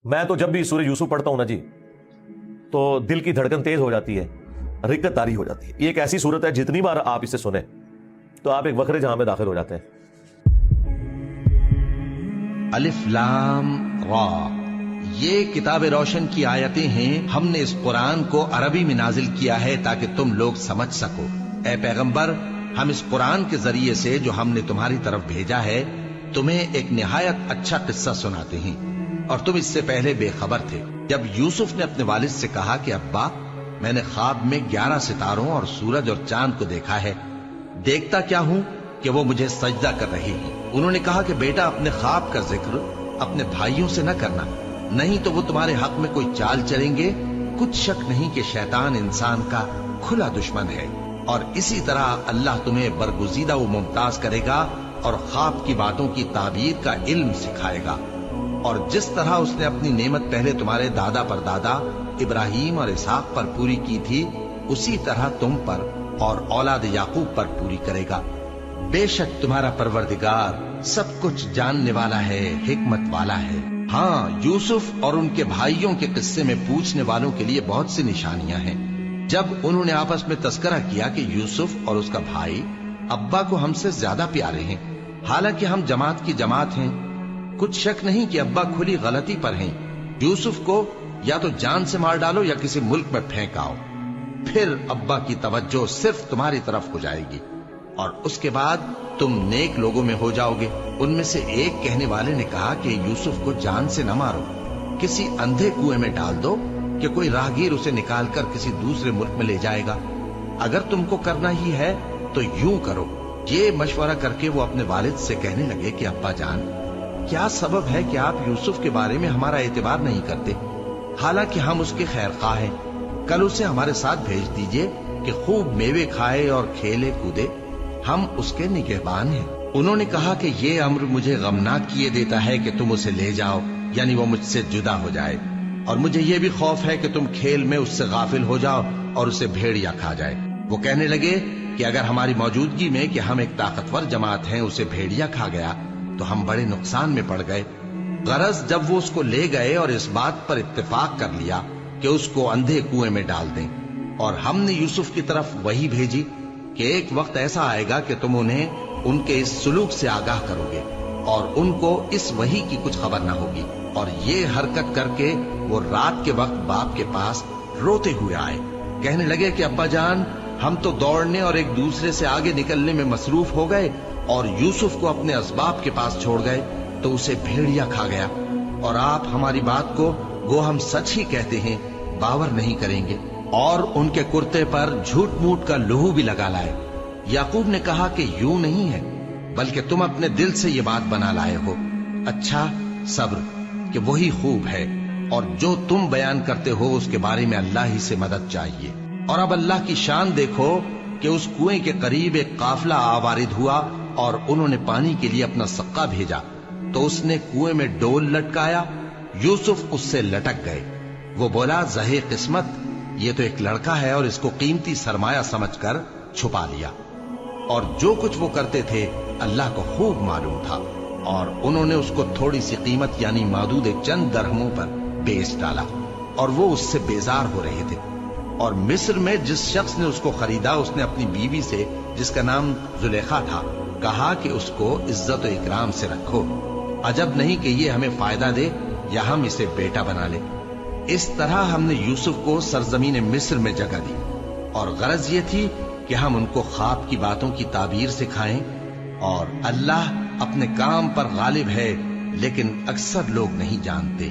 میں تو جب بھی سورہ یوسف پڑھتا ہوں نا جی تو دل کی دھڑکن تیز ہو جاتی ہے، رقت طاری ہو جاتی ہے. یہ ایک ایسی صورت ہے جتنی بار آپ اسے سنیں تو آپ ایک وقر جہاں میں داخل ہو جاتے ہیں. الف لام را، یہ کتاب روشن کی آیتیں ہیں. ہم نے اس قرآن کو عربی میں نازل کیا ہے تاکہ تم لوگ سمجھ سکو. اے پیغمبر، ہم اس قرآن کے ذریعے سے جو ہم نے تمہاری طرف بھیجا ہے تمہیں ایک نہایت اچھا قصہ سناتے ہیں، اور تم اس سے پہلے بے خبر تھے. جب یوسف نے اپنے والد سے کہا کہ ابا، میں نے خواب میں 11 ستاروں اور سورج اور چاند کو دیکھا ہے، دیکھتا کیا ہوں کہ وہ مجھے سجدہ کر رہے ہیں. انہوں نے کہا کہ بیٹا، اپنے خواب کا ذکر اپنے بھائیوں سے نہ کرنا، نہیں تو وہ تمہارے حق میں کوئی چال چلیں گے. کچھ شک نہیں کہ شیطان انسان کا کھلا دشمن ہے، اور اسی طرح اللہ تمہیں برگزیدہ و ممتاز کرے گا اور خواب کی باتوں کی تعبیر کا علم سکھائے گا. اور جس طرح اس نے اپنی نعمت پہلے تمہارے دادا پر دادا ابراہیم اور اسحاق پر پوری کی تھی، اسی طرح تم پر اور اولاد یعقوب پر پوری کرے گا. بے شک تمہارا پروردگار سب کچھ جاننے والا ہے، حکمت والا ہے. ہاں، یوسف اور ان کے بھائیوں کے قصے میں پوچھنے والوں کے لیے بہت سی نشانیاں ہیں. جب انہوں نے آپس میں تذکرہ کیا کہ یوسف اور اس کا بھائی ابا کو ہم سے زیادہ پیارے ہیں، حالانکہ ہم جماعت کی جماعت ہیں، کچھ شک نہیں کہ ابا کھلی غلطی پر ہیں. یوسف کو یا تو جان سے مار ڈالو یا کسی ملک میں پھینکاؤ، پھر ابا کی توجہ صرف تمہاری طرف ہو جائے گی اور اس کے بعد تم نیک لوگوں میں ہو جاؤ گے. ان میں سے ایک کہنے والے نے کہا کہ یوسف کو جان سے نہ مارو، کسی اندھے کنویں میں ڈال دو کہ کوئی راہگیر اسے نکال کر کسی دوسرے ملک میں لے جائے گا. اگر تم کو کرنا ہی ہے تو یوں کرو. یہ مشورہ کر کے وہ اپنے والد سے کہنے لگے کہ ابا جان، کیا سبب ہے کہ آپ یوسف کے بارے میں ہمارا اعتبار نہیں کرتے؟ حالانکہ ہم اس کے خیر خواہ ہیں. کل اسے ہمارے ساتھ بھیج دیجئے کہ خوب میوے کھائے اور کھیلے کودے، ہم اس کے نگہبان ہیں. انہوں نے کہا کہ یہ امر مجھے غمناک کیے دیتا ہے کہ تم اسے لے جاؤ، یعنی وہ مجھ سے جدا ہو جائے، اور مجھے یہ بھی خوف ہے کہ تم کھیل میں اس سے غافل ہو جاؤ اور اسے بھیڑیا کھا جائے. وہ کہنے لگے کہ اگر ہماری موجودگی میں کہ ہم ایک طاقتور جماعت ہیں اسے بھیڑیا کھا گیا تو ہم بڑے نقصان میں پڑ گئے. غرض جب وہ اس کو لے گئے اور اس بات پر اتفاق کر لیا کہ اس کو اندھے کنویں میں ڈال دیں، اور ہم نے یوسف کی طرف وحی بھیجی کہ ایک وقت ایسا آئے گا کہ تم انہیں ان کے اس سلوک سے آگاہ کرو گے اور ان کو اس وحی کی کچھ خبر نہ ہوگی. اور یہ حرکت کر کے وہ رات کے وقت باپ کے پاس روتے ہوئے آئے. کہنے لگے کہ ابا جان، ہم تو دوڑنے اور ایک دوسرے سے آگے نکلنے میں مصروف ہو گئے اور یوسف کو اپنے اسباب کے پاس چھوڑ گئے تو اسے بھیڑیا کھا گیا، اور آپ ہماری بات کو گو ہم سچ ہی کہتے ہیں باور نہیں کریں گے. اور ان کے کرتے پر جھوٹ موٹ کا لہو بھی لگا لائے. یعقوب نے کہا کہ یوں نہیں ہے، بلکہ تم اپنے دل سے یہ بات بنا لائے ہو. اچھا، صبر، کہ وہی خوب ہے، اور جو تم بیان کرتے ہو اس کے بارے میں اللہ ہی سے مدد چاہیے. اور اب اللہ کی شان دیکھو کہ اس کنویں کے قریب ایک قافلہ آوارد ہوا اور انہوں نے پانی کے لیے اپنا سقا بھیجا تو اس نے کنویں میں ڈول لٹکایا. یوسف اس سے لٹک گئے. وہ بولا، زہے قسمت، یہ تو ایک لڑکا ہے، اور اس کو قیمتی سرمایہ سمجھ کر چھپا لیا. اور جو کچھ وہ کرتے تھے اللہ کو خوب معلوم تھا، اور انہوں نے اس کو تھوڑی سی قیمت یعنی معدود چند درہموں پر بیچ ڈالا، اور وہ اس سے بیزار ہو رہے تھے. اور مصر میں جس شخص نے اس کو خریدا اس نے اپنی بیوی سے جس کا نام زلیخا تھا کہا کہ اس کو عزت و اکرام سے رکھو، عجب نہیں کہ یہ ہمیں فائدہ دے یا ہم اسے بیٹا بنا لے. اس طرح ہم نے یوسف کو سرزمین مصر میں جگہ دی، اور غرض یہ تھی کہ ہم ان کو خواب کی باتوں کی تعبیر سکھائیں. اور اللہ اپنے کام پر غالب ہے، لیکن اکثر لوگ نہیں جانتے.